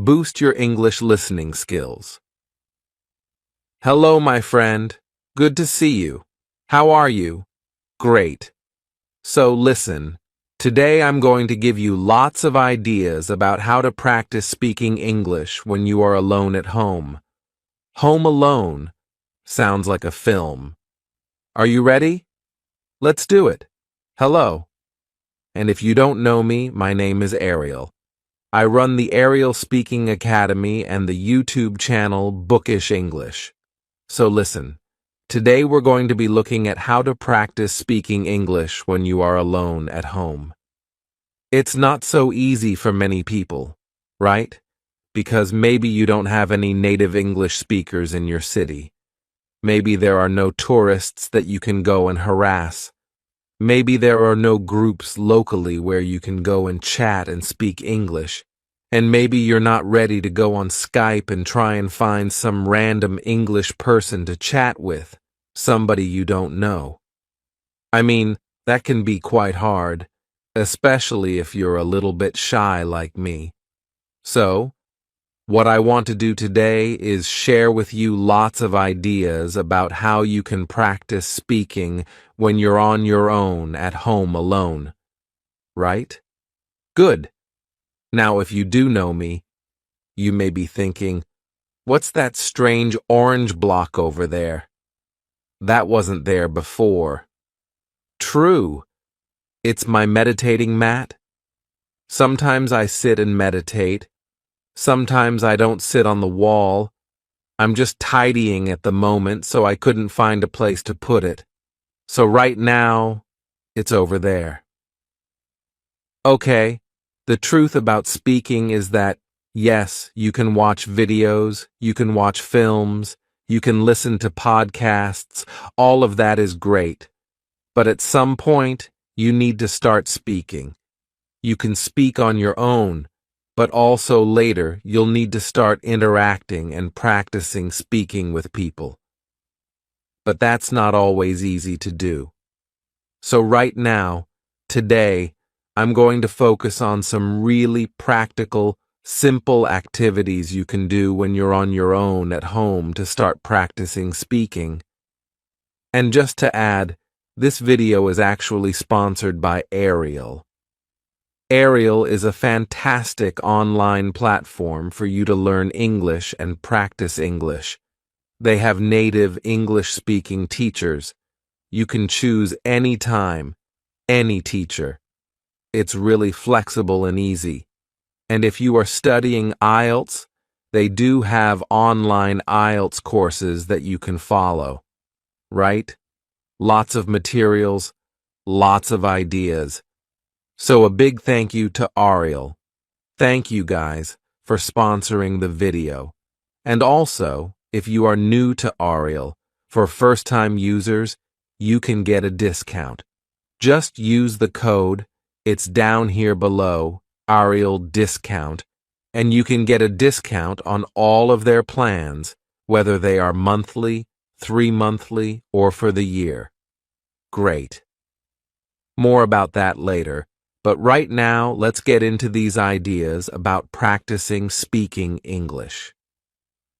Boost your English listening skills. Hello, my friend. Good to see you. How are you? Great. So listen, today I'm going to give you lots of ideas about how to practice speaking English when you are alone at home. Home Alone sounds like a film. Are you ready? Let's do it. Hello. And if you don't know me, my name is Ariel. I run the Ariel Speaking Academy and the YouTube channel Bookish English. So listen, today we're going to be looking at how to practice speaking English when you are alone at home. It's not so easy for many people, right? Because maybe you don't have any native English speakers in your city. Maybe there are no tourists that you can go and harass. Maybe there are no groups locally where you can go and chat and speak English. And maybe you're not ready to go on Skype and try and find some random English person to chat with, somebody you don't know. I mean, that can be quite hard, especially if you're a little bit shy like me. So, what I want to do today is share with you lots of ideas about how you can practice speaking when you're on your own at home alone. Right? Good. Now, if you do know me, you may be thinking, what's that strange orange block over there? That wasn't there before. True. It's my meditating mat. Sometimes I sit and meditate. Sometimes I don't sit on the wall. I'm just tidying at the moment, so I couldn't find a place to put it. So right now, it's over there. Okay. The truth about speaking is that, yes, you can watch videos, you can watch films, you can listen to podcasts, all of that is great. But at some point, you need to start speaking. You can speak on your own, but also later you'll need to start interacting and practicing speaking with people. But that's not always easy to do. So right now, today, I'm going to focus on some really practical, simple activities you can do when you're on your own at home to start practicing speaking. And just to add, this video is actually sponsored by Ariel. Ariel is a fantastic online platform for you to learn English and practice English. They have native English-speaking teachers. You can choose any time, any teacher. It's really flexible and easy. And if you are studying IELTS, they do have online IELTS courses that you can follow. Right? Lots of materials, lots of ideas. So a big thank you to Ariel. Thank you guys for sponsoring the video. And also, if you are new to Ariel, for first-time users, you can get a discount. Just use the code. It's down here below, Ariel Discount, and you can get a discount on all of their plans, whether they are monthly, 3-monthly, or for the year. Great. More about that later, but right now let's get into these ideas about practicing speaking English.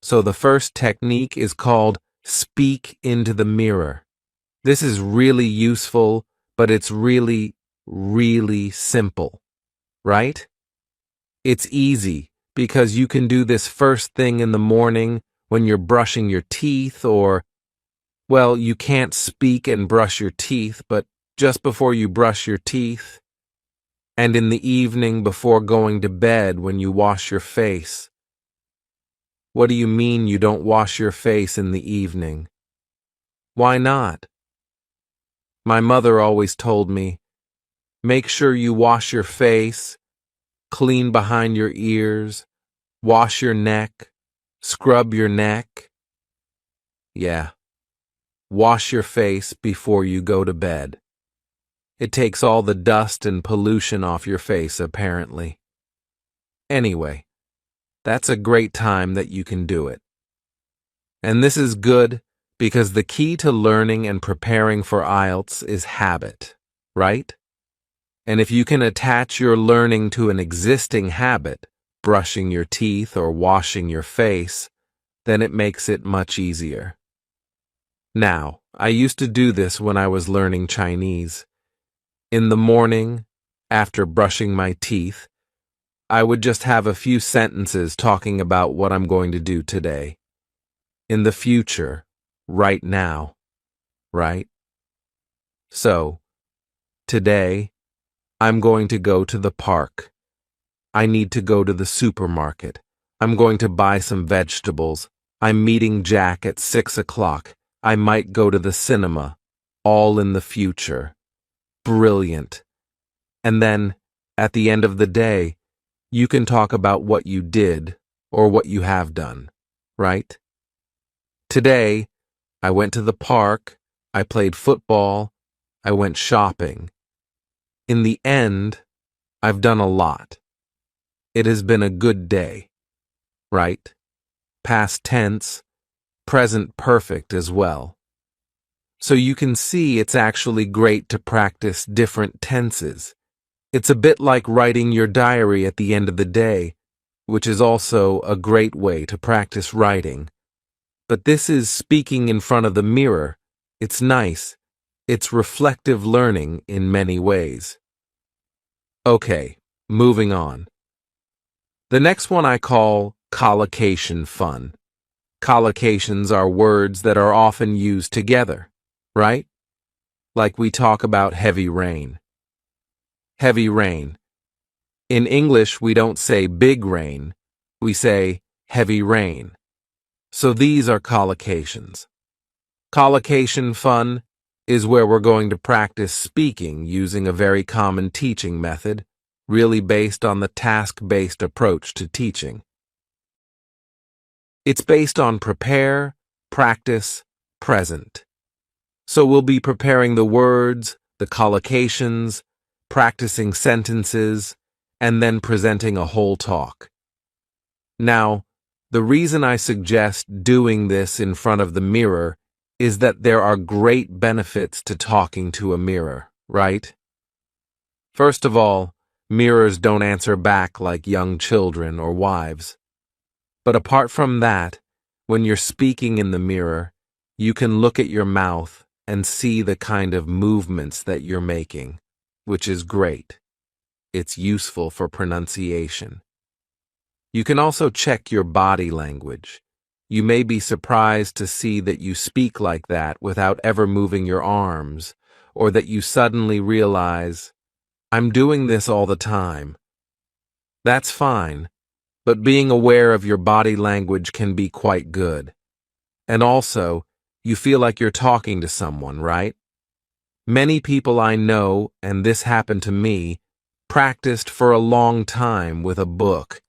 So the first technique is called speak into the mirror. This is really useful, but it's really simple, right? It's easy because you can do this first thing in the morning when you're brushing your teeth or, well, you can't speak and brush your teeth, but just before you brush your teeth, and in the evening before going to bed when you wash your face. What do you mean you don't wash your face in the evening? Why not? My mother always told me, make sure you wash your face, clean behind your ears, wash your neck, scrub your neck. Yeah, wash your face before you go to bed. It takes all the dust and pollution off your face, apparently. Anyway, that's a great time that you can do it. And this is good because the key to learning and preparing for IELTS is habit, right? And if you can attach your learning to an existing habit, brushing your teeth or washing your face, then it makes it much easier. Now, I used to do this when I was learning Chinese. In the morning, after brushing my teeth, I would just have a few sentences talking about what I'm going to do today. In the future, right now, right? So, today, I'm going to go to the park. I need to go to the supermarket. I'm going to buy some vegetables. I'm meeting Jack at 6 o'clock. I might go to the cinema. All in the future. Brilliant. And then, at the end of the day, you can talk about what you did or what you have done, right? Today, I went to the park, I played football, I went shopping. In the end, I've done a lot. It has been a good day, right? Past tense, present perfect as well. So you can see it's actually great to practice different tenses. It's a bit like writing your diary at the end of the day, which is also a great way to practice writing. But this is speaking in front of the mirror. It's nice. It's reflective learning in many ways. Okay, moving on. The next one I call collocation fun. Collocations are words that are often used together, right? Like we talk about heavy rain. Heavy rain. In English, we don't say big rain, we say heavy rain. So these are collocations. Collocation fun is where we're going to practice speaking using a very common teaching method, really based on the task-based approach to teaching. It's based on prepare, practice, present. So we'll be preparing the words, the collocations, practicing sentences, and then presenting a whole talk. Now, the reason I suggest doing this in front of the mirror is that there are great benefits to talking to a mirror, right? First of all, mirrors don't answer back like young children or wives. But apart from that, when you're speaking in the mirror, you can look at your mouth and see the kind of movements that you're making, which is great. It's useful for pronunciation. You can also check your body language. You may be surprised to see that you speak like that without ever moving your arms, or that you suddenly realize, I'm doing this all the time. That's fine, but being aware of your body language can be quite good. And also, you feel like you're talking to someone, right? Many people I know, and this happened to me, practiced for a long time with a book,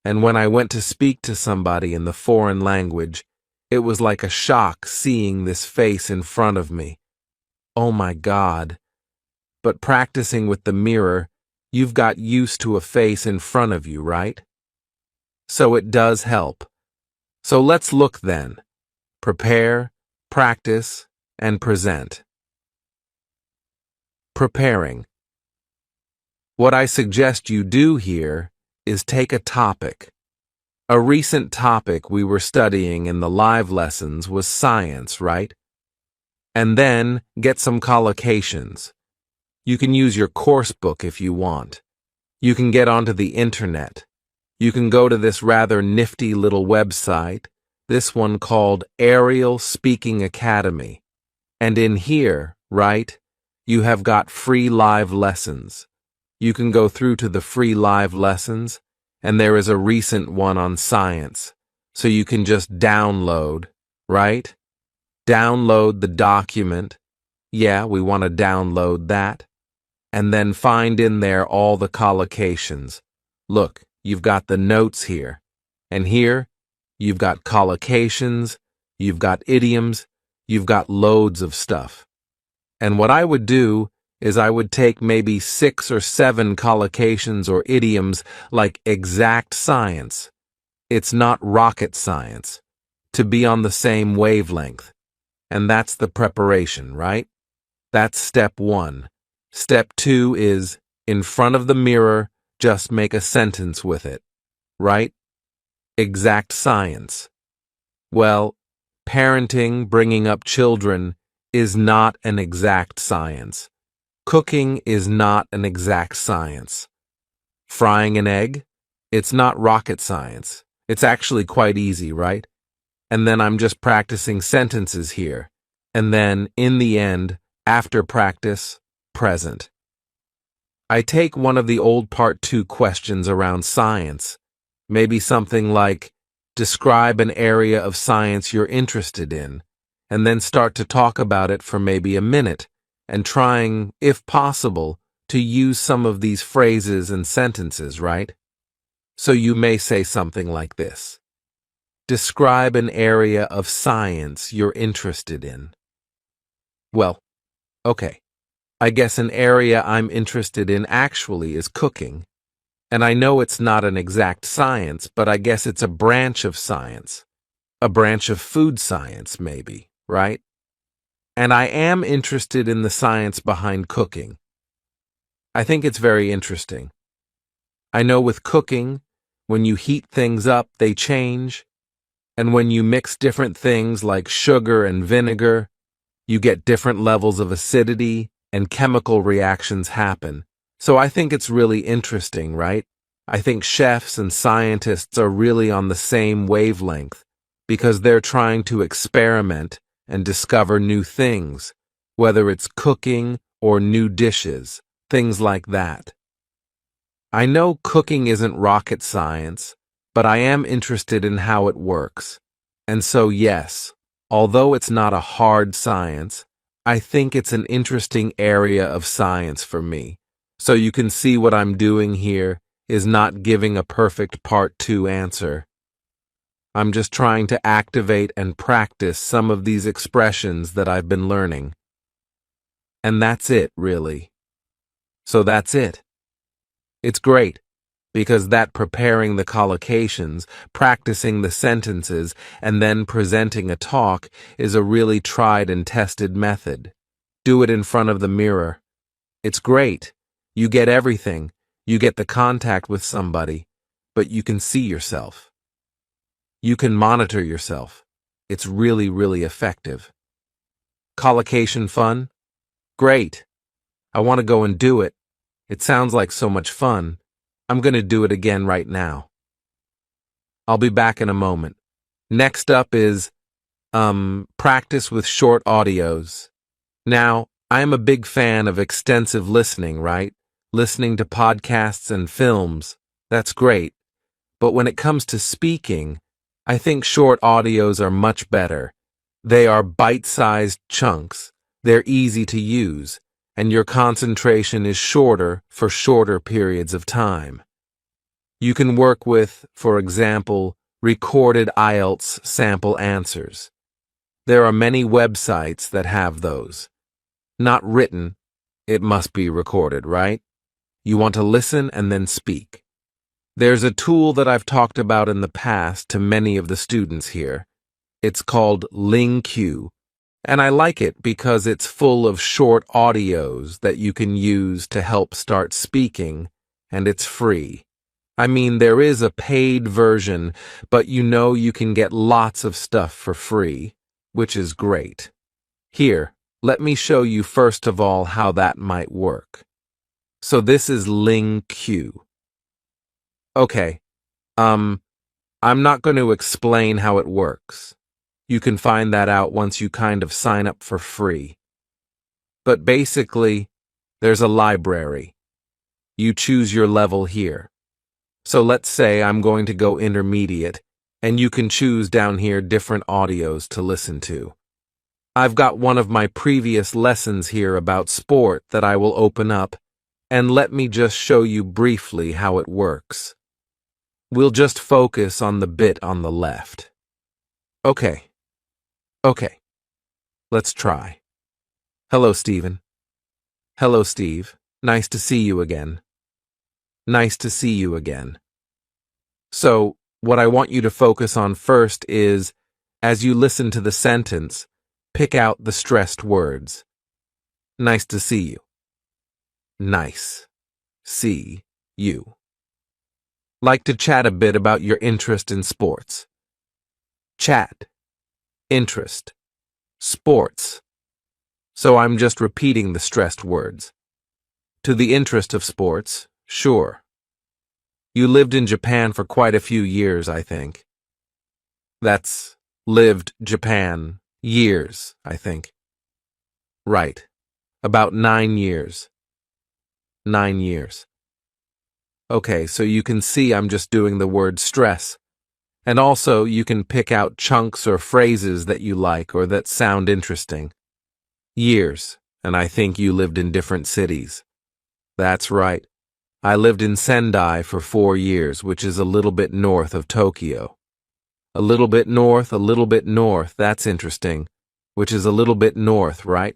and when I went to speak to somebody in the foreign language, it was like a shock seeing this face in front of me. Oh my God. But practicing with the mirror, you've got used to a face in front of you, right? So it does help. So let's look then. Prepare, practice, and present. Preparing. What I suggest you do here is take a topic. A recent topic we were studying in the live lessons was science, right? And then get some collocations. You can use your course book if you want. You can get onto the internet. You can go to this rather nifty little website, this one called Ariel Speaking Academy. And in here, right, you have got free live lessons. You can go through to the free live lessons, and there is a recent one on science, so you can just download, right? Download the document. Yeah, we want to download that. And then find in there all the collocations. Look, you've got the notes here. And here, you've got collocations, you've got idioms, you've got loads of stuff. And what I would do is I would take maybe 6 or 7 collocations or idioms like exact science. It's not rocket science. To be on the same wavelength. And that's the preparation, right? That's step 1. Step 2 is, in front of the mirror, just make a sentence with it. right? Exact science. Well, parenting, bringing up children, is not an exact science. Cooking is not an exact science. Frying an egg? It's not rocket science. It's actually quite easy, right? And then I'm just practicing sentences here. And then, in the end, after practice, present. I take one of the old Part 2 questions around science. Maybe something like, describe an area of science you're interested in, and then start to talk about it for maybe a minute, and trying, if possible, to use some of these phrases and sentences, right? So you may say something like this. Describe an area of science you're interested in. Well, okay. I guess an area I'm interested in actually is cooking. And I know it's not an exact science, but I guess it's a branch of science. A branch of food science, maybe, right? And I am interested in the science behind cooking. I think it's very interesting. I know with cooking, when you heat things up, they change. And when you mix different things like sugar and vinegar, you get different levels of acidity and chemical reactions happen. So I think it's really interesting, right? I think chefs and scientists are really on the same wavelength because they're trying to experiment and discover new things, whether it's cooking or new dishes, things like that. I know cooking isn't rocket science, but I am interested in how it works. And so yes, although it's not a hard science, I think it's an interesting area of science for me. So you can see what I'm doing here is not giving a perfect Part 2 answer. I'm just trying to activate and practice some of these expressions that I've been learning. And that's it, really. So that's it. It's great, because that preparing the collocations, practicing the sentences, and then presenting a talk is a really tried and tested method. Do it in front of the mirror. It's great. You get everything. You get the contact with somebody, but you can see yourself. You can monitor yourself. It's really, really effective. Collocation fun? Great. I want to go and do it. It sounds like so much fun. I'm going to do it again right now. I'll be back in a moment. Next up is, practice with short audios. Now, I am a big fan of extensive listening, right? Listening to podcasts and films. That's great. But when it comes to speaking, I think short audios are much better. They are bite-sized chunks. They're easy to use, and your concentration is shorter for shorter periods of time. You can work with, for example, recorded IELTS sample answers. There are many websites that have those. Not written, it must be recorded, right? You want to listen and then speak. There's a tool that I've talked about in the past to many of the students here. It's called LingQ, and I like it because it's full of short audios that you can use to help start speaking, and it's free. I mean, there is a paid version, but you know you can get lots of stuff for free, which is great. Here, let me show you first of all how that might work. So this is LingQ. Okay, I'm not going to explain how it works. You can find that out once you kind of sign up for free. But basically, there's a library. You choose your level here. So let's say I'm going to go intermediate, and you can choose down here different audios to listen to. I've got one of my previous lessons here about sport that I will open up, and let me just show you briefly how it works. We'll just focus on the bit on the left. Okay, let's try. Hello, Stephen. Hello, Steve. Nice to see you again. Nice to see you again. So, what I want you to focus on first is, as you listen to the sentence, pick out the stressed words. Nice to see you. Nice. See you. Like to chat a bit about your interest in sports. Chat, interest, sports. So I'm just repeating the stressed words. To the interest of sports, sure. You lived in Japan for quite a few years, I think. That's lived Japan, years, I think. Right. About 9 years. 9 years. Okay, so you can see I'm just doing the word stress. And also, you can pick out chunks or phrases that you like or that sound interesting. Years, and I think you lived in different cities. That's right. I lived in Sendai for 4 years, which is a little bit north of Tokyo. A little bit north, that's interesting. Which is a little bit north, right?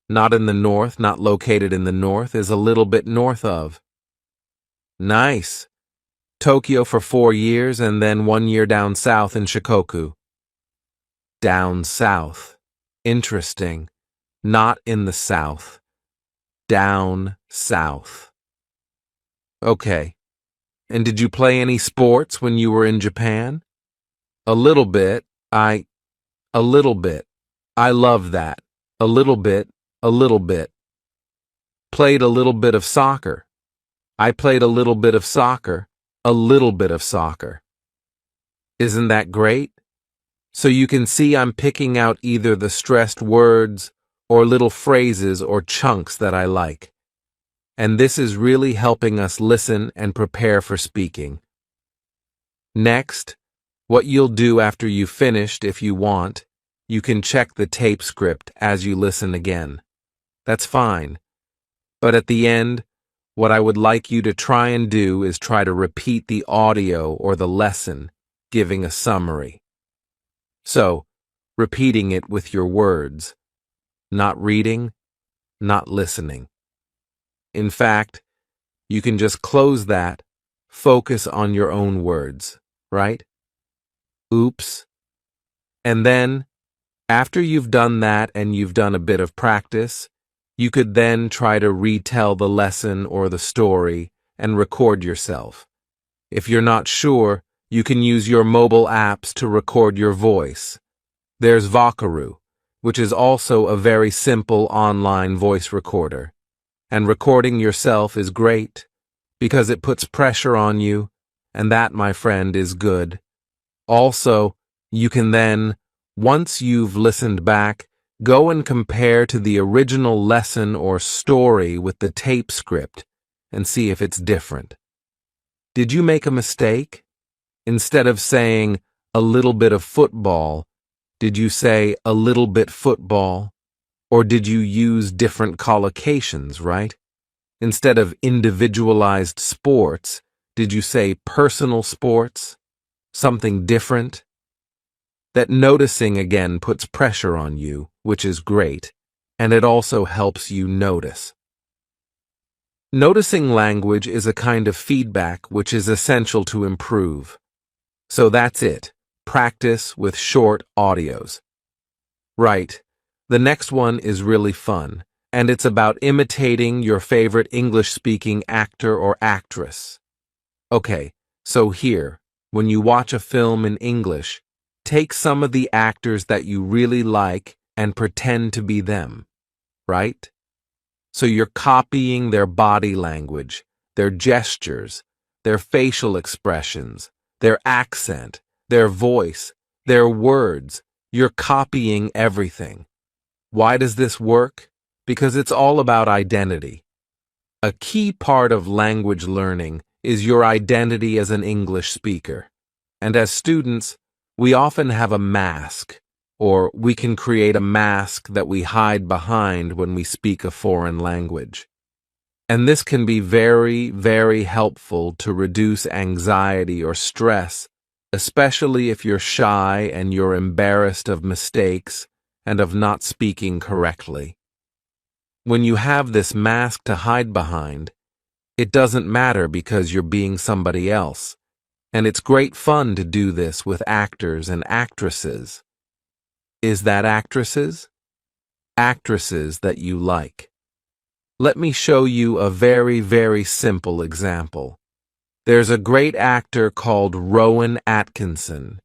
Not in the north, not located in the north, is a little bit north of. Nice. Tokyo for 4 years and then 1 year down south in Shikoku. Down south. Interesting. Not in the south. Down south. Okay. And did you play any sports when you were in Japan? A little bit. A little bit. I love that. A little bit. Played a little bit of soccer. I played a little bit of soccer. A little bit of soccer. Isn't that great? So you can see I'm picking out either the stressed words or little phrases or chunks that I like. And this is really helping us listen and prepare for speaking. Next, what you'll do after you've finished, if you want, you can check the tape script as you listen again. That's fine. But at the end, what I would like you to try and do is try to repeat the audio or the lesson, giving a summary. So, repeating it with your words. Not reading, not listening. In fact, you can just close that, focus on your own words, right? Oops. And then, after you've done that and you've done a bit of practice, you could then try to retell the lesson or the story and record yourself. If you're not sure, you can use your mobile apps to record your voice. There's Vocaroo, which is also a very simple online voice recorder. And recording yourself is great, because it puts pressure on you, and that, my friend, is good. Also, you can then, once you've listened back, go and compare to the original lesson or story with the tape script and see if it's different. Did you make a mistake? Instead of saying a little bit of football, did you say a little bit football? Or did you use different collocations, right? Instead of individualized sports, did you say personal sports? Something different? That noticing again puts pressure on you, which is great, and it also helps you notice. Noticing language is a kind of feedback which is essential to improve. So that's it. Practice with short audios. Right. The next one is really fun, and it's about imitating your favorite English-speaking actor or actress. Okay, so here, when you watch a film in English, take some of the actors that you really like and pretend to be them, right? So you're copying their body language, their gestures, their facial expressions, their accent, their voice, their words. You're copying everything. Why does this work? Because it's all about identity. A key part of language learning is your identity as an English speaker. And as students, we often have a mask, or we can create a mask that we hide behind when we speak a foreign language. And this can be very, very helpful to reduce anxiety or stress, especially if you're shy and you're embarrassed of mistakes and of not speaking correctly. When you have this mask to hide behind, it doesn't matter because you're being somebody else. And it's great fun to do this with actors and actresses. Is that actresses? Actresses that you like. Let me show you a very, very simple example. There's a great actor called Rowan Atkinson.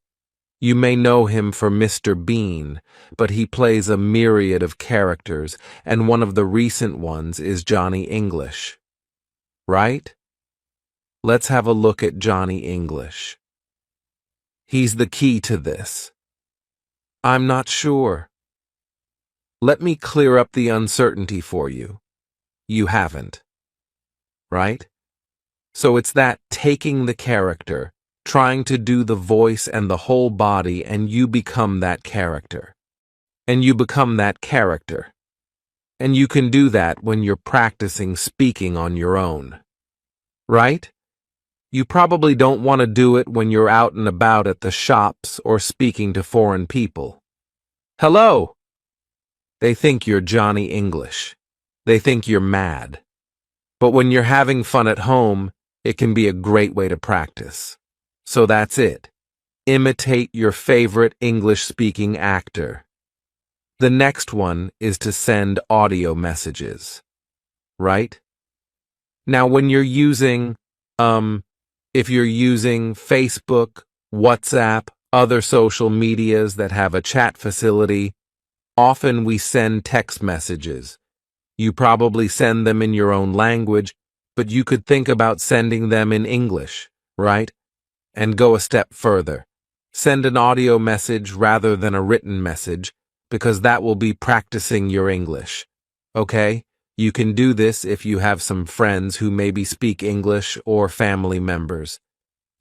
You may know him for Mr. Bean, but he plays a myriad of characters, and one of the recent ones is Johnny English. Right? Let's have a look at Johnny English. He's the key to this. I'm not sure. Let me clear up the uncertainty for you. You haven't. Right? So it's that taking the character, trying to do the voice and the whole body, and you become that character. And you become that character. And you can do that when you're practicing speaking on your own. Right? You probably don't want to do it when you're out and about at the shops or speaking to foreign people. Hello! They think you're Johnny English. They think you're mad. But when you're having fun at home, it can be a great way to practice. So that's it. Imitate your favorite English-speaking actor. The next one is to send audio messages. Right? Now, when you're using, if you're using Facebook, WhatsApp, other social medias that have a chat facility, often we send text messages. You probably send them in your own language, but you could think about sending them in English, right? And go a step further. Send an audio message rather than a written message, because that will be practicing your English. Okay? You can do this if you have some friends who maybe speak English or family members.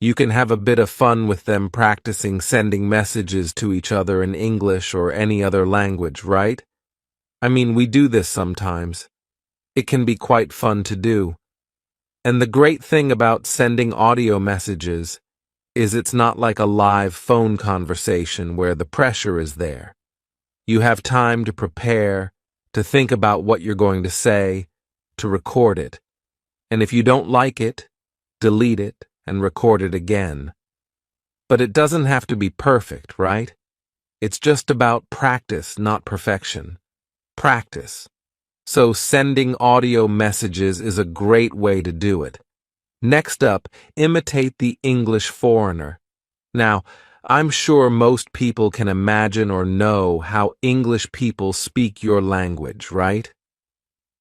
You can have a bit of fun with them practicing sending messages to each other in English or any other language, right? I mean, we do this sometimes. It can be quite fun to do. And the great thing about sending audio messages is it's not like a live phone conversation where the pressure is there. You have time to prepare, to think about what you're going to say, to record it. And if you don't like it, delete it and record it again. But it doesn't have to be perfect, right? It's just about practice, not perfection. Practice. So sending audio messages is a great way to do it. Next up, imitate the English foreigner. Now, I'm sure most people can imagine or know how English people speak your language, right?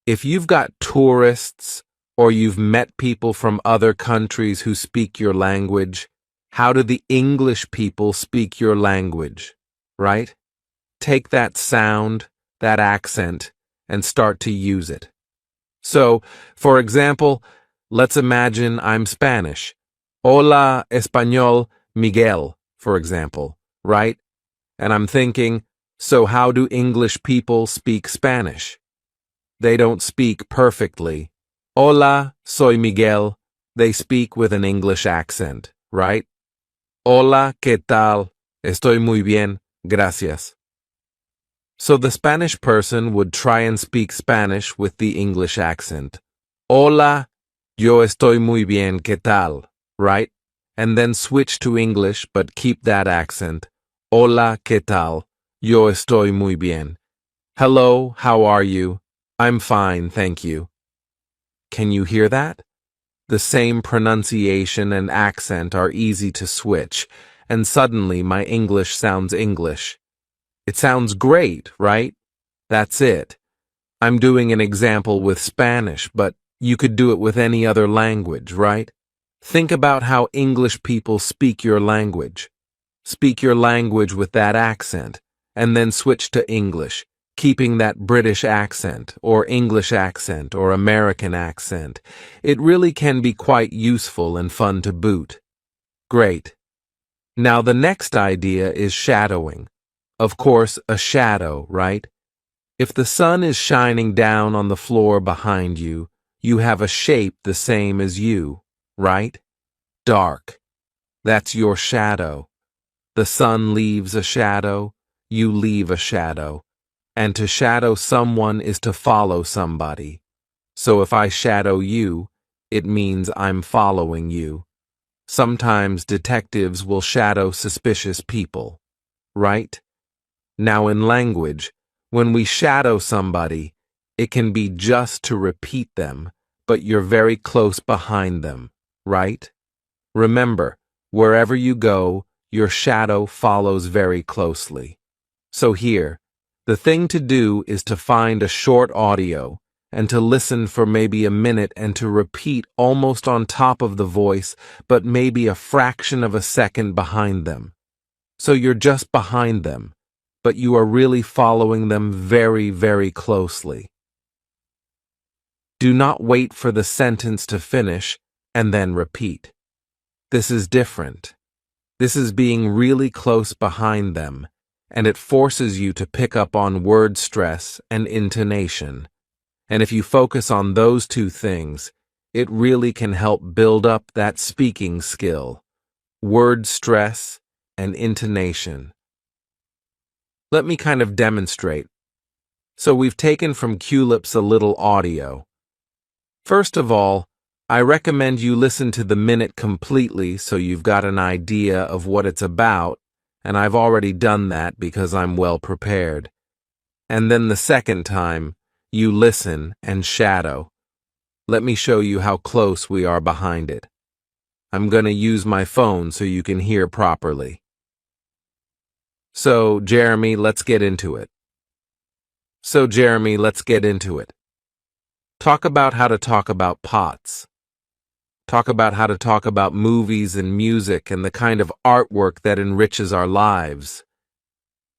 If you've got tourists or you've met people from other countries who speak your language, how do the English people speak your language, right? Take that sound, that accent, and start to use it. So, for example, let's imagine I'm Spanish. Hola, español, Miguel, for example, right? And I'm thinking, so how do English people speak Spanish? They don't speak perfectly. Hola, soy Miguel. They speak with an English accent, right? Hola, ¿qué tal? Estoy muy bien, gracias. So the Spanish person would try and speak Spanish with the English accent. Hola, yo estoy muy bien, ¿qué tal? Right? And then switch to English, but keep that accent. Hola, ¿qué tal? Yo estoy muy bien. Hello, how are you? I'm fine, thank you. Can you hear that? The same pronunciation and accent are easy to switch, and suddenly my English sounds English. It sounds great, right? That's it. I'm doing an example with Spanish, but you could do it with any other language, right? Think about how English people speak your language. Speak your language with that accent, and then switch to English, keeping that British accent, or English accent, or American accent. It really can be quite useful and fun to boot. Great. Now the next idea is shadowing. Of course, a shadow, right? If the sun is shining down on the floor behind you, you have a shape the same as you, right? Dark. That's your shadow. The sun leaves a shadow, you leave a shadow. And to shadow someone is to follow somebody. So if I shadow you, it means I'm following you. Sometimes detectives will shadow suspicious people, right? Now in language, when we shadow somebody, it can be just to repeat them, but you're very close behind them, right? Remember, wherever you go, your shadow follows very closely. So here, the thing to do is to find a short audio and to listen for maybe a minute and to repeat almost on top of the voice, but maybe a fraction of a second behind them. So you're just behind them, but you are really following them very, very closely. Do not wait for the sentence to finish and then repeat. This is different. This is being really close behind them, and it forces you to pick up on word stress and intonation. And if you focus on those two things, it really can help build up that speaking skill. Word stress and intonation. Let me kind of demonstrate. So we've taken from Culips a little audio. First of all, I recommend you listen to the minute completely so you've got an idea of what it's about, and I've already done that because I'm well prepared. And then the second time, you listen and shadow. Let me show you how close we are behind it. I'm going to use my phone so you can hear properly. So, Jeremy, let's get into it. Talk about how to talk about pots. Talk about how to talk about movies and music and the kind of artwork that enriches our lives.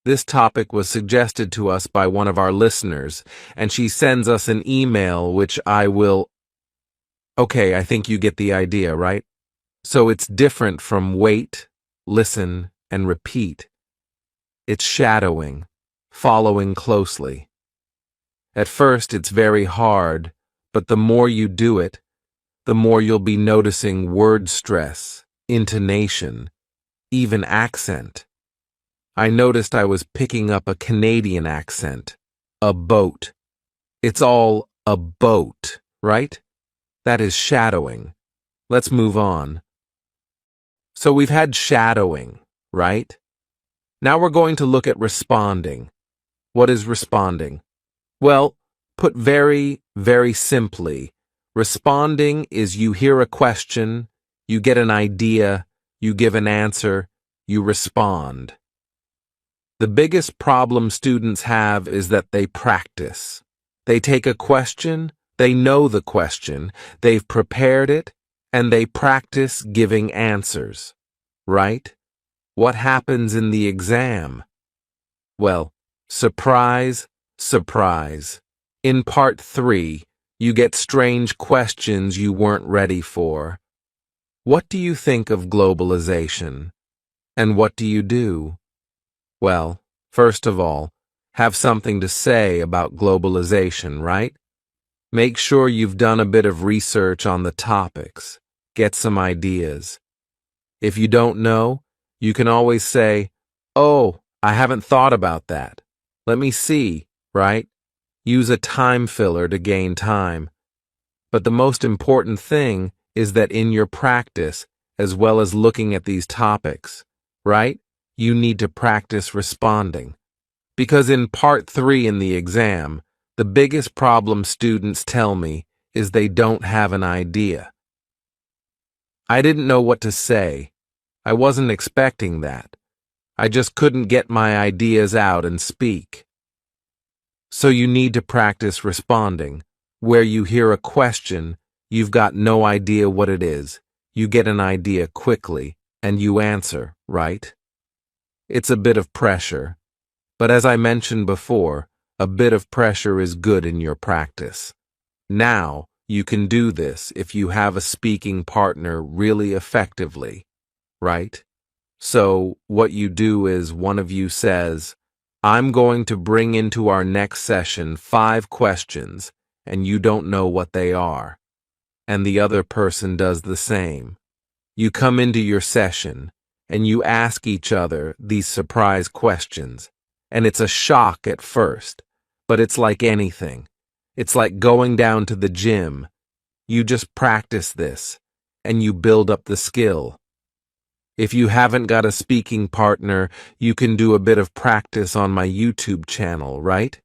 This topic was suggested to us by one of our listeners, and she sends us an email which I will... Okay, I think you get the idea, right? So it's different from wait, listen, and repeat. It's shadowing, following closely. At first, it's very hard, but the more you do it, the more you'll be noticing word stress, intonation, even accent. I noticed I was picking up a Canadian accent. A boat. It's all a boat, right? That is shadowing. Let's move on. So we've had shadowing, right? Now we're going to look at responding. What is responding? Well, put very, very simply, responding is you hear a question, you get an idea, you give an answer, you respond. The biggest problem students have is that they practice. They take a question, they know the question, they've prepared it, and they practice giving answers. Right? What happens in the exam? Well, surprise, surprise. In part 3, you get strange questions you weren't ready for. What do you think of globalization? And what do you do? Well, first of all, have something to say about globalization, right? Make sure you've done a bit of research on the topics. Get some ideas. If you don't know, you can always say, "Oh, I haven't thought about that. Let me see," right? Use a time filler to gain time. But the most important thing is that in your practice, as well as looking at these topics, right? You need to practice responding. Because in part 3 in the exam, the biggest problem students tell me is they don't have an idea. I didn't know what to say. I wasn't expecting that. I just couldn't get my ideas out and speak. So you need to practice responding. Where you hear a question, you've got no idea what it is. You get an idea quickly, and you answer, right? It's a bit of pressure. But as I mentioned before, a bit of pressure is good in your practice. Now, you can do this if you have a speaking partner really effectively, right? So, what you do is one of you says, "I'm going to bring into our next session 5 questions, and you don't know what they are." And the other person does the same. You come into your session, and you ask each other these surprise questions. And it's a shock at first, but it's like anything. It's like going down to the gym. You just practice this, and you build up the skill. If you haven't got a speaking partner, you can do a bit of practice on my YouTube channel, right?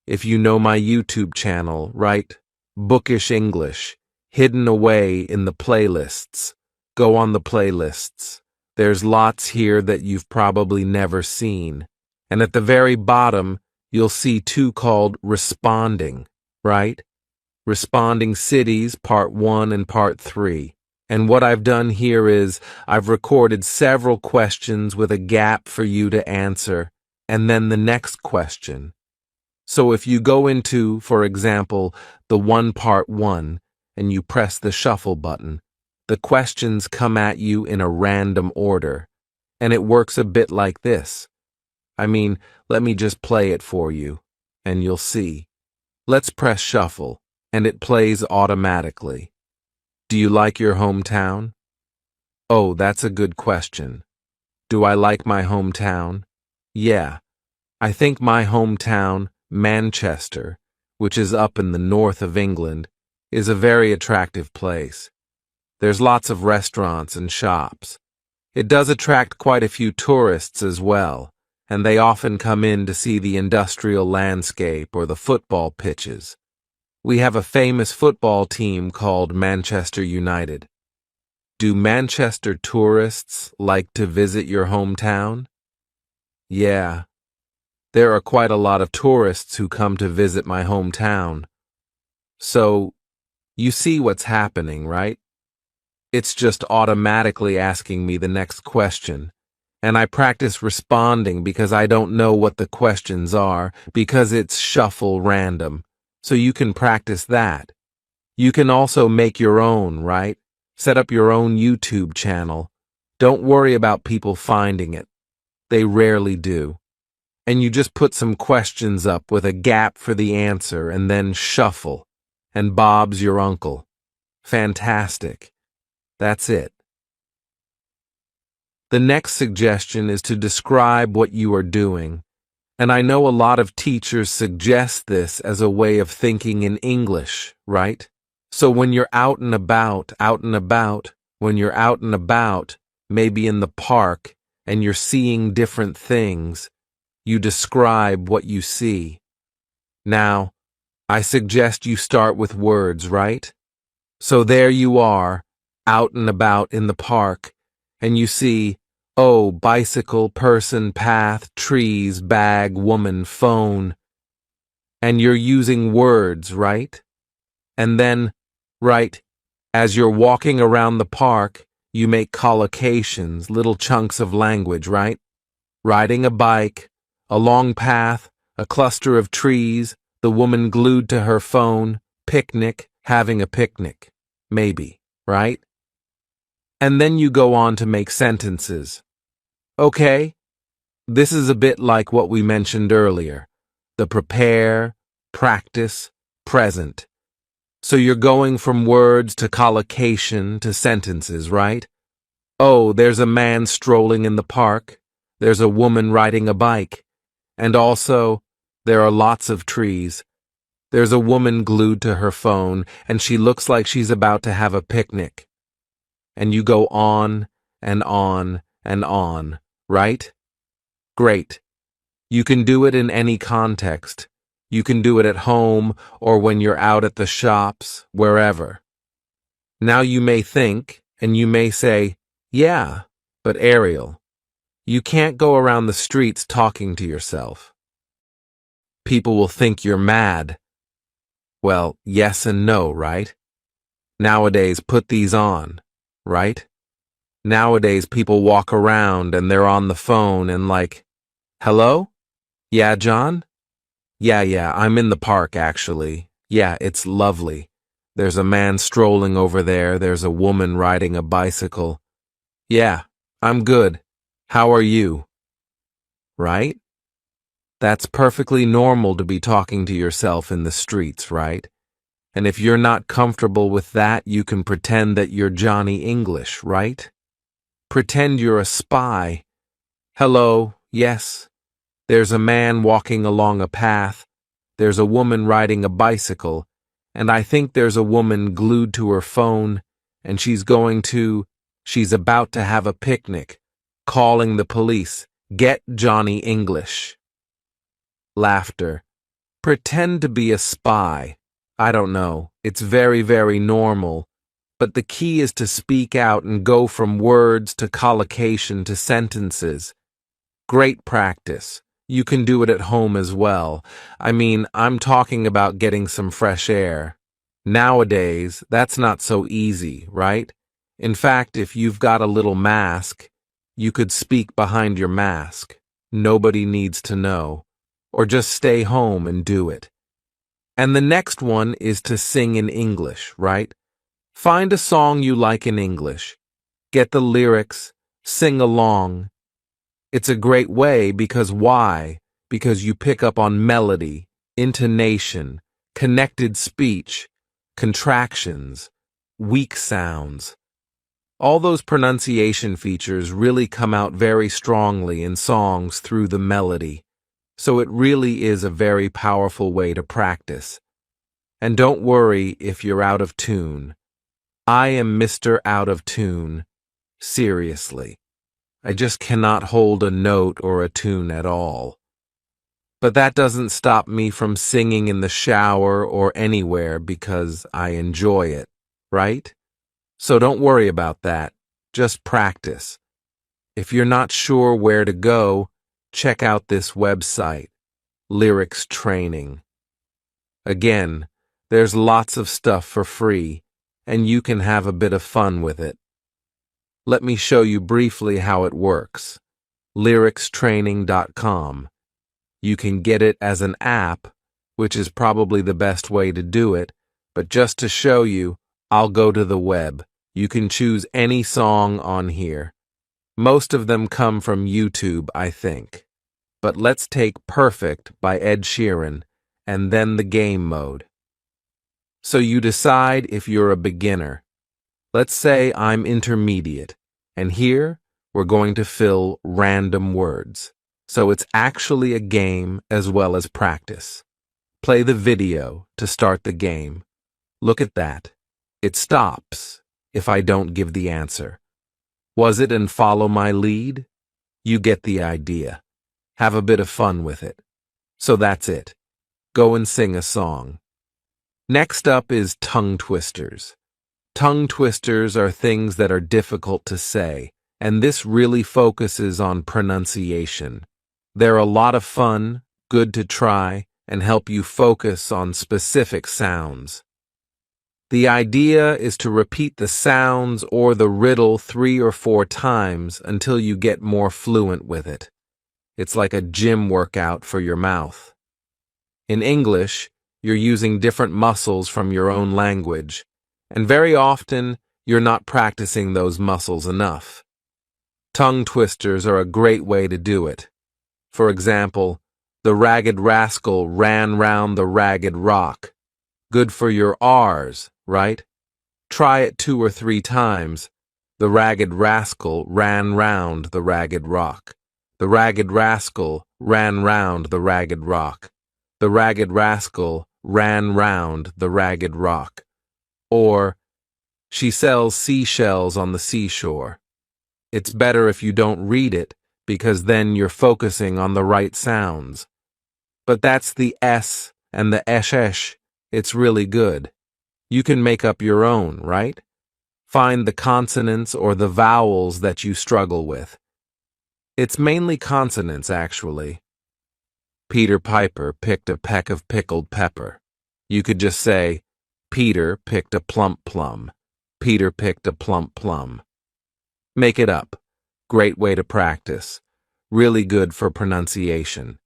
If you know my YouTube channel, right? Bookish English, hidden away in the playlists. Go on the playlists. There's lots here that you've probably never seen. And at the very bottom, you'll see two called Responding, right? Responding Cities, Part 1 and Part 3. And what I've done here is I've recorded several questions with a gap for you to answer, and then the next question. So if you go into, for example, the Part 1, and you press the shuffle button, the questions come at you in a random order, and it works a bit like this. Let me just play it for you, and you'll see. Let's press shuffle, and it plays automatically. Do you like your hometown? Oh, that's a good question. Do I like my hometown? Yeah. I think my hometown, Manchester, which is up in the north of England, is a very attractive place. There's lots of restaurants and shops. It does attract quite a few tourists as well, and they often come in to see the industrial landscape or the football pitches. We have a famous football team called Manchester United. Do Manchester tourists like to visit your hometown? Yeah. There are quite a lot of tourists who come to visit my hometown. So, you see what's happening, right? It's just automatically asking me the next question, and I practice responding because I don't know what the questions are, because it's shuffle random, so you can practice that. You can also make your own, right? Set up your own YouTube channel. Don't worry about people finding it. They rarely do. And you just put some questions up with a gap for the answer and then shuffle. And Bob's your uncle. Fantastic. That's it. The next suggestion is to describe what you are doing. And I know a lot of teachers suggest this as a way of thinking in English, right? So when you're out and about, maybe in the park, and you're seeing different things, you describe what you see. Now, I suggest you start with words, right? So there you are, out and about in the park, and you see, oh, bicycle, person, path, trees, bag, woman, phone. And you're using words, right? And then, right, as you're walking around the park, you make collocations, little chunks of language, right? Riding a bike, a long path, a cluster of trees, the woman glued to her phone, picnic, having a picnic, maybe, right? And then you go on to make sentences. Okay? This is a bit like what we mentioned earlier, the prepare, practice, present. So you're going from words to collocation to sentences, right? Oh, there's a man strolling in the park. There's a woman riding a bike. And also, there are lots of trees. There's a woman glued to her phone, and she looks like she's about to have a picnic. And you go on and on and on, right? Great. You can do it in any context. You can do it at home or when you're out at the shops, wherever. Now you may think, and you may say, yeah, but Ariel, you can't go around the streets talking to yourself. People will think you're mad. Well, yes and no, right? Nowadays, put these on, right? Nowadays, people walk around and they're on the phone and like, hello? Yeah, John? Yeah, I'm in the park, actually. Yeah, it's lovely. There's a man strolling over there. There's a woman riding a bicycle. Yeah, I'm good. How are you? Right? That's perfectly normal to be talking to yourself in the streets, right? And if you're not comfortable with that, you can pretend that you're Johnny English, right? Pretend you're a spy. Hello, yes. There's a man walking along a path. There's a woman riding a bicycle. And I think there's a woman glued to her phone, and she's about to have a picnic, calling the police. Get Johnny English. Laughter. Pretend to be a spy. I don't know. It's very, very normal. but the key is to speak out and go from words to collocation to sentences. Great practice. You can do it at home as well. I mean, I'm talking about getting some fresh air. Nowadays, that's not so easy, right? In fact, if you've got a little mask, you could speak behind your mask. Nobody needs to know. Or just stay home and do it. And the next one is to sing in English, right? Find a song you like in English. Get the lyrics, sing along. It's a great way because why? Because you pick up on melody, intonation, connected speech, contractions, weak sounds. All those pronunciation features really come out very strongly in songs through the melody. So it really is a very powerful way to practice. And don't worry if you're out of tune. I am Mr. Out of Tune. Seriously. I just cannot hold a note or a tune at all. But that doesn't stop me from singing in the shower or anywhere because I enjoy it, right? So don't worry about that. Just practice. If you're not sure where to go, check out this website, Lyrics Training. Again, there's lots of stuff for free, and you can have a bit of fun with it. Let me show you briefly how it works. Lyricstraining.com. You can get it as an app, which is probably the best way to do it, but just to show you, I'll go to the web. You can choose any song on here. Most of them come from YouTube, I think. But let's take Perfect by Ed Sheeran, and then the game mode. So you decide if you're a beginner. Let's say I'm intermediate, and here we're going to fill random words. So it's actually a game as well as practice. Play the video to start the game. Look at that. It stops if I don't give the answer. Was it and follow my lead? You get the idea. Have a bit of fun with it. So that's it. Go and sing a song. Next up is tongue twisters. Tongue twisters are things that are difficult to say, and this really focuses on pronunciation. They're a lot of fun, good to try, and help you focus on specific sounds. The idea is to repeat the sounds or the riddle 3 or 4 times until you get more fluent with it. It's like a gym workout for your mouth. In English, you're using different muscles from your own language, and very often you're not practicing those muscles enough. Tongue twisters are a great way to do it. For example, the ragged rascal ran round the ragged rock. Good for your R's, right? Try it 2 or 3 times. The ragged rascal ran round the ragged rock. The ragged rascal ran round the ragged rock. The ragged rascal ran round the ragged rock. Or, she sells seashells on the seashore. It's better if you don't read it, because then you're focusing on the right sounds. But that's the S and the esh. It's really good. You can make up your own, right? Find the consonants or the vowels that you struggle with. It's mainly consonants, actually. Peter Piper picked a peck of pickled pepper. You could just say, Peter picked a plump plum. Peter picked a plump plum. Make it up. Great way to practice. Really good for pronunciation.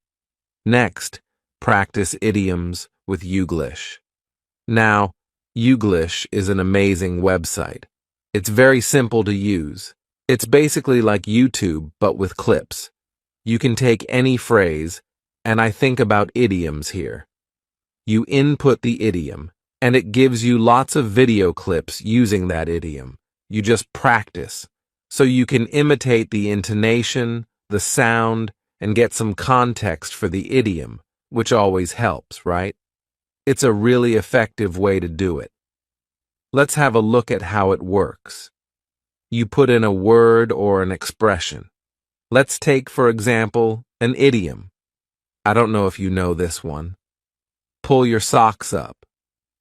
Next, practice idioms with Youglish. Now, Youglish is an amazing website. It's very simple to use. It's basically like YouTube, but with clips. You can take any phrase, and I think about idioms here. You input the idiom, and it gives you lots of video clips using that idiom. You just practice, so you can imitate the intonation, the sound, and get some context for the idiom, which always helps, right? It's a really effective way to do it. Let's have a look at how it works. You put in a word or an expression. Let's take, for example, an idiom. I don't know if you know this one. Pull your socks up.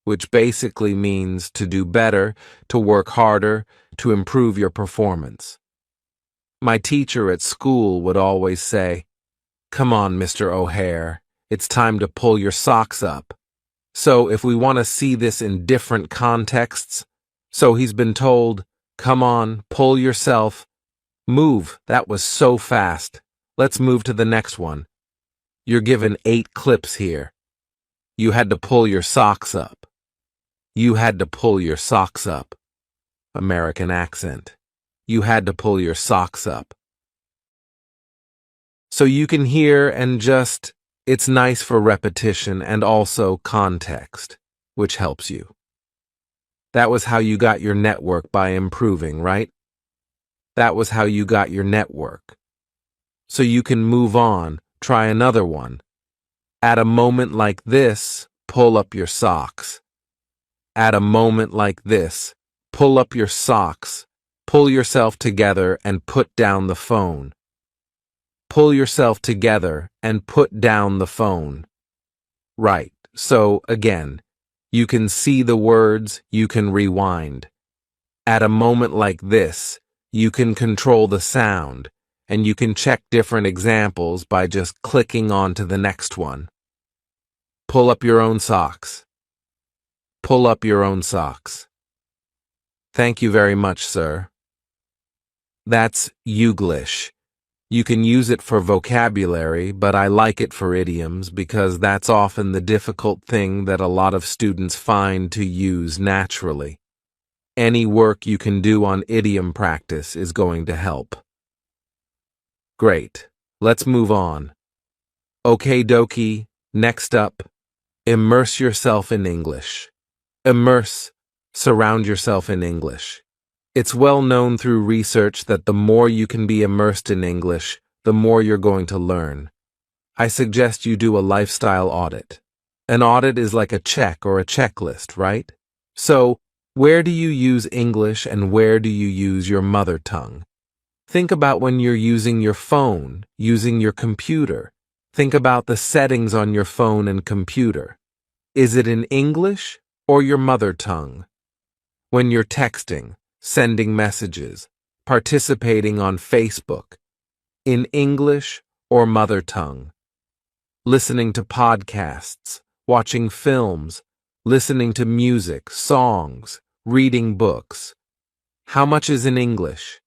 which basically means to do better, to work harder, to improve your performance. My teacher at school would always say, "Come on, Mr. O'Hare, it's time to pull your socks up." So if we want to see this in different contexts, so he's been told, "Come on, pull yourself. Move, that was so fast. Let's move to the next one. You're given 8 clips here. You had to pull your socks up. You had to pull your socks up." American accent. You had to pull your socks up. So you can hear and just, it's nice for repetition and also context, which helps you. That was how you got your network by improving, right? That was how you got your network. So you can move on, try another one. At a moment like this, pull up your socks. At a moment like this, pull up your socks. Pull yourself together and put down the phone. Pull yourself together and put down the phone. Right, so again, you can see the words, you can rewind. At a moment like this, you can control the sound, and you can check different examples by just clicking on to the next one. Pull up your own socks. Pull up your own socks. Thank you very much, sir. That's Youglish. You can use it for vocabulary, but I like it for idioms because that's often the difficult thing that a lot of students find to use naturally. Any work you can do on idiom practice is going to help. Great. Let's move on. Okie dokie. Next up, immerse yourself in English. Immerse. Surround yourself in English. It's well known through research that the more you can be immersed in English, the more you're going to learn. I suggest you do a lifestyle audit. An audit is like a check or a checklist, right? So, where do you use English and where do you use your mother tongue? Think about when you're using your phone, using your computer. Think about the settings on your phone and computer. Is it in English or your mother tongue? When you're texting, sending messages, participating on Facebook, in English or mother tongue, listening to podcasts, watching films, listening to music, songs, reading books. How much is in English?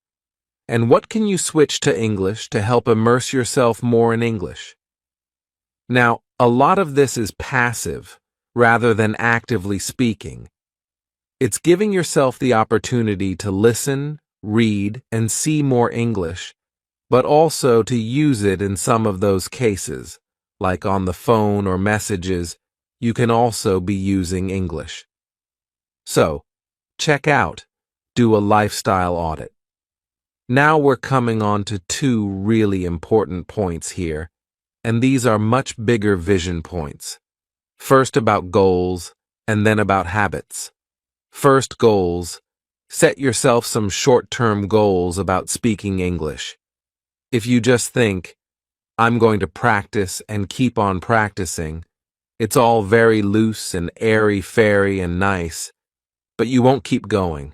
And what can you switch to English to help immerse yourself more in English? Now, a lot of this is passive rather than actively speaking. It's giving yourself the opportunity to listen, read, and see more English, but also to use it in some of those cases, like on the phone or messages, you can also be using English. So, check out, do a lifestyle audit. Now we're coming on to 2 really important points here, and these are much bigger vision points. First about goals, and then about habits. First, goals. Set yourself some short-term goals about speaking English. If you just think, I'm going to practice and keep on practicing, it's all very loose and airy-fairy and nice, but you won't keep going.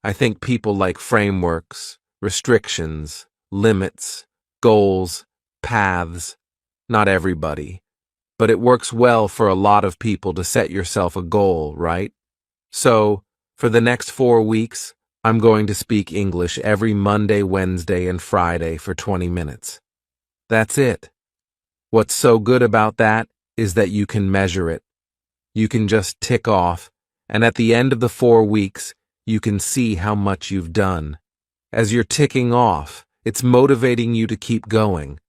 I think people like frameworks, restrictions, limits, goals, paths. Not everybody, but it works well for a lot of people to set yourself a goal, right? So, for the next 4 weeks, I'm going to speak English every Monday, Wednesday, and Friday for 20 minutes. That's it. What's so good about that is that you can measure it. You can just tick off, and at the end of the 4 weeks, you can see how much you've done. As you're ticking off, it's motivating you to keep going.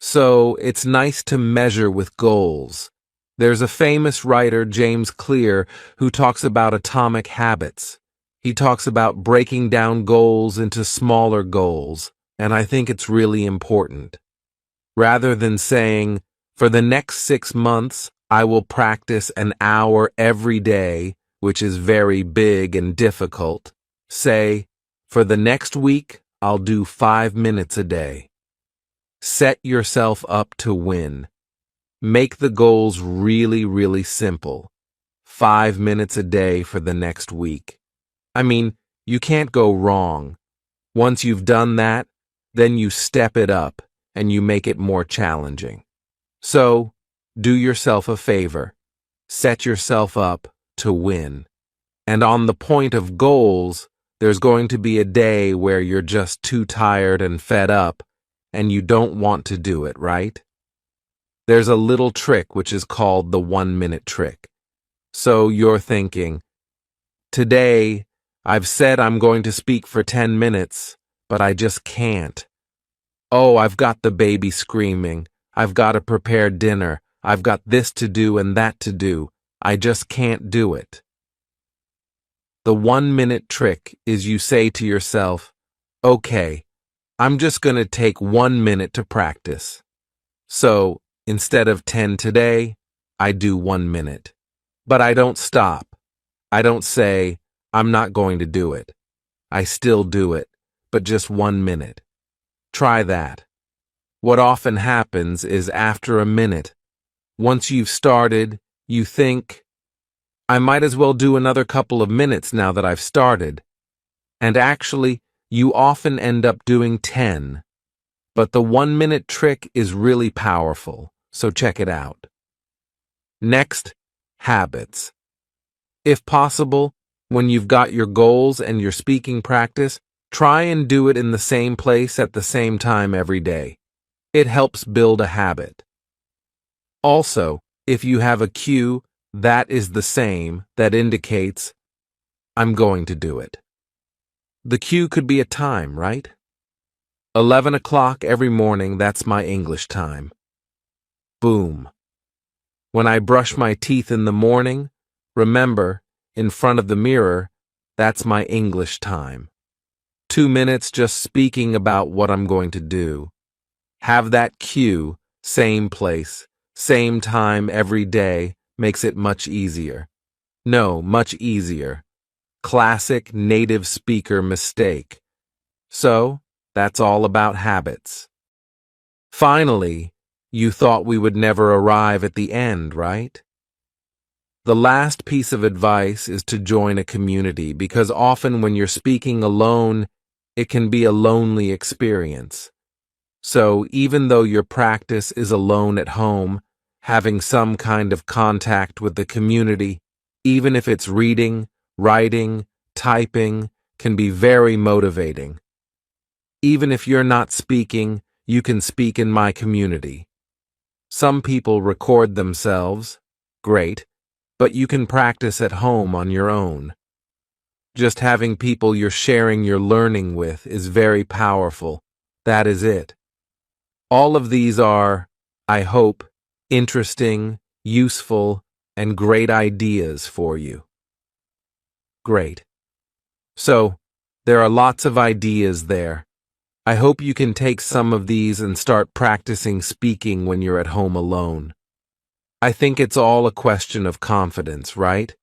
So, it's nice to measure with goals. There's a famous writer, James Clear, who talks about atomic habits. He talks about breaking down goals into smaller goals, and I think it's really important. Rather than saying, for the next 6 months, I will practice an hour every day, which is very big and difficult, say, for the next week, I'll do 5 minutes a day. Set yourself up to win. Make the goals really, really simple. 5 minutes a day for the next week. I mean, you can't go wrong. Once you've done that, then you step it up and you make it more challenging. So, do yourself a favor. Set yourself up to win. And on the point of goals, there's going to be a day where you're just too tired and fed up, and you don't want to do it, right? There's a little trick which is called the 1-minute trick. So you're thinking, today, I've said I'm going to speak for 10 minutes, but I just can't. Oh, I've got the baby screaming. I've got to prepare dinner. I've got this to do and that to do. I just can't do it. The 1-minute trick is you say to yourself, okay, I'm just going to take 1 minute to practice. So, instead of 10 today, I do 1 minute. But I don't stop. I don't say, I'm not going to do it. I still do it, but just 1 minute. Try that. What often happens is after a minute, once you've started, you think, I might as well do another couple of minutes now that I've started. And actually, you often end up doing 10. But the 1-minute trick is really powerful, so check it out. Next, habits. If possible, when you've got your goals and your speaking practice, try and do it in the same place at the same time every day. It helps build a habit. Also, if you have a cue, that is the same that indicates, I'm going to do it. The cue could be a time, right? 11 o'clock every morning, that's my English time. Boom. When I brush my teeth in the morning, remember, in front of the mirror, that's my English time. 2 minutes just speaking about what I'm going to do. Have that cue, same place, same time every day, makes it much easier. No, much easier. Classic native speaker mistake. So, that's all about habits. Finally, you thought we would never arrive at the end, right? The last piece of advice is to join a community because often when you're speaking alone, it can be a lonely experience. So, even though your practice is alone at home, having some kind of contact with the community, even if it's reading, writing, typing, can be very motivating. Even if you're not speaking, you can speak in my community. Some people record themselves, great, but you can practice at home on your own. Just having people you're sharing your learning with is very powerful. That is it. All of these are, I hope, interesting, useful, and great ideas for you. Great. So, there are lots of ideas there. I hope you can take some of these and start practicing speaking when you're at home alone. I think it's all a question of confidence, right?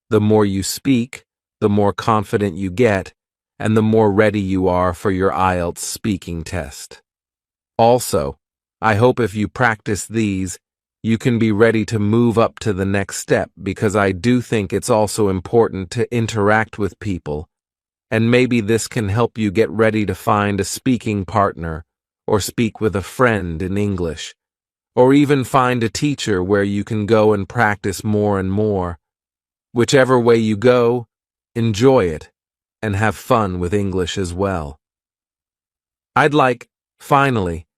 The more you speak, the more confident you get, and the more ready you are for your IELTS speaking test. Also, I hope if you practice these, you can be ready to move up to the next step because I do think it's also important to interact with people, and maybe this can help you get ready to find a speaking partner or speak with a friend in English, or even find a teacher where you can go and practice more and more. Whichever way you go, enjoy it and have fun with English as well. I'd like, finally,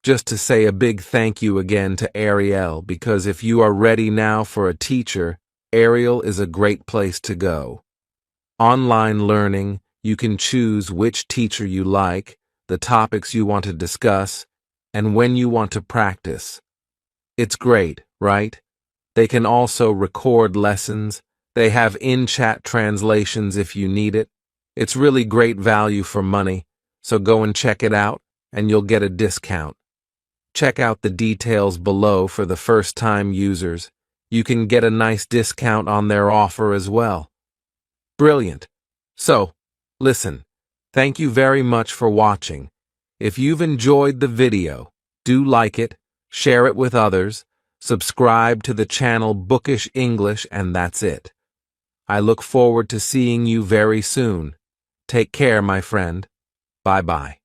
just to say a big thank you again to Ariel because if you are ready now for a teacher, Ariel is a great place to go. Online learning, you can choose which teacher you like, the topics you want to discuss, and when you want to practice. It's great, right? They can also record lessons. They have in-chat translations if you need it. It's really great value for money, so go and check it out, and you'll get a discount. Check out the details below for the first-time users. You can get a nice discount on their offer as well. Brilliant. So, listen, thank you very much for watching. If you've enjoyed the video, do like it, share it with others, Subscribe to the channel Bookish English, and that's it. I look forward to seeing you very soon. Take care, my friend. Bye-bye.